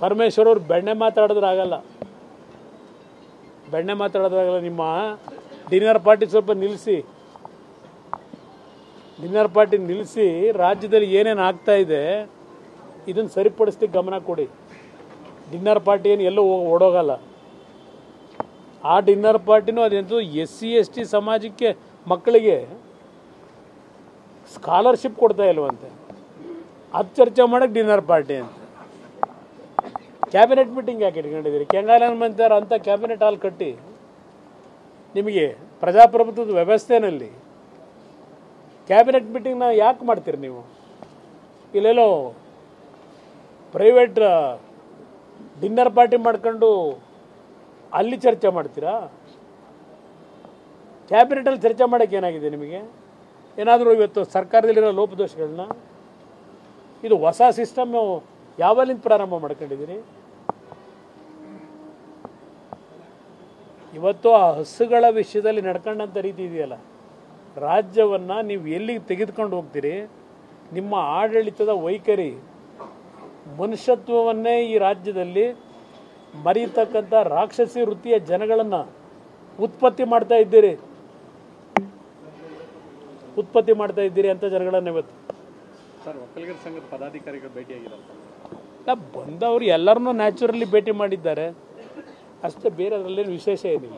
ಪರಮೇಶ್ವರ್ ಅವರು ಬೆಣ್ಣೆ ಮಾತಾಡೋದ್ರಾಗಲ್ಲ, ನಿಮ್ಮ ಡಿನ್ನರ್ ಪಾರ್ಟಿ ಸ್ವಲ್ಪ ನಿಲ್ಲಿಸಿ, ರಾಜ್ಯದಲ್ಲಿ ಏನೇನು ಆಗ್ತಾ ಇದೆ ಇದನ್ನು ಸರಿಪಡಿಸ್ಲಿಕ್ಕೆ ಗಮನ ಕೊಡಿ. ಡಿನ್ನರ್ ಪಾರ್ಟಿ ಏನು ಎಲ್ಲೂ ಓಡೋಗಲ್ಲ. ಆ ಡಿನ್ನರ್ ಪಾರ್ಟಿನೂ ಅದೆಂತೂ SC/ST ಸಮಾಜಕ್ಕೆ ಮಕ್ಕಳಿಗೆ ಸ್ಕಾಲರ್ಶಿಪ್ ಕೊಡ್ತಾ ಇಲ್ವಂತೆ, ಅದು ಚರ್ಚೆ ಮಾಡೋಕ್ಕೆ ಡಿನ್ನರ್ ಪಾರ್ಟಿ ಅಂತ. ಕ್ಯಾಬಿನೆಟ್ ಮೀಟಿಂಗ್ ಯಾಕೆ ಇಟ್ಕೊಂಡಿದ್ದೀರಿ? ಕೆಂಗಾಲನ ಮಂತ್ಯಾರ ಅಂತ ಕ್ಯಾಬಿನೆಟ್ ಹಾಲ್ ಕಟ್ಟಿ ನಿಮಗೆ ಪ್ರಜಾಪ್ರಭುತ್ವದ ವ್ಯವಸ್ಥೆನಲ್ಲಿ ಕ್ಯಾಬಿನೆಟ್ ಮೀಟಿಂಗ್ನ ಯಾಕೆ ಮಾಡ್ತೀರಿ ನೀವು? ಇಲ್ಲೆಲ್ಲೋ ಪ್ರೈವೇಟ್ ಡಿನ್ನರ್ ಪಾರ್ಟಿ ಮಾಡ್ಕೊಂಡು ಅಲ್ಲಿ ಚರ್ಚೆ ಮಾಡ್ತೀರಾ? ಕ್ಯಾಬಿನೆಟಲ್ಲಿ ಚರ್ಚೆ ಮಾಡೋಕ್ಕೆ ಏನಾಗಿದೆ ನಿಮಗೆ? ಏನಾದರೂ ಇವತ್ತು ಸರ್ಕಾರದಲ್ಲಿರೋ ಲೋಪದೋಷಗಳನ್ನ, ಇದು ಹೊಸ ಸಿಸ್ಟಮ್ ಯಾವಲ್ಲಿಂದ ಪ್ರಾರಂಭ ಮಾಡ್ಕೊಂಡಿದ್ದೀರಿ? ಇವತ್ತು ಆ ಹಸುಗಳ ವಿಷಯದಲ್ಲಿ ನಡ್ಕೊಂಡಂಥ ರೀತಿ ಇದೆಯಲ್ಲ, ರಾಜ್ಯವನ್ನು ನೀವು ಎಲ್ಲಿಗೆ ತೆಗೆದುಕೊಂಡು ಹೋಗ್ತೀರಿ? ನಿಮ್ಮ ಆಡಳಿತದ ವೈಖರಿ ಮನುಷ್ಯತ್ವವನ್ನೇ ಈ ರಾಜ್ಯದಲ್ಲಿ ಮರೀತಕ್ಕಂಥ ರಾಕ್ಷಸಿ ವೃತ್ತಿಯ ಜನಗಳನ್ನು ಉತ್ಪತ್ತಿ ಮಾಡ್ತಾ ಇದ್ದೀರಿ ಅಂತ ಜನಗಳನ್ನು ಇವತ್ತು ಸರ್ ಒಕ್ಕಲಿಗರ ಸಂಘದ ಪದಾಧಿಕಾರಿಗಳು ಭೇಟಿಯಾಗಿದ್ದಾರೆ. ಬಂದವರು ಎಲ್ಲರನ್ನೂ ನ್ಯಾಚುರಲಿ ಭೇಟಿ ಮಾಡಿದ್ದಾರೆ ಅಷ್ಟೇ, ಬೇರೆ ಅದರಲ್ಲೇನು ವಿಶೇಷ ಏನಿಲ್ಲ.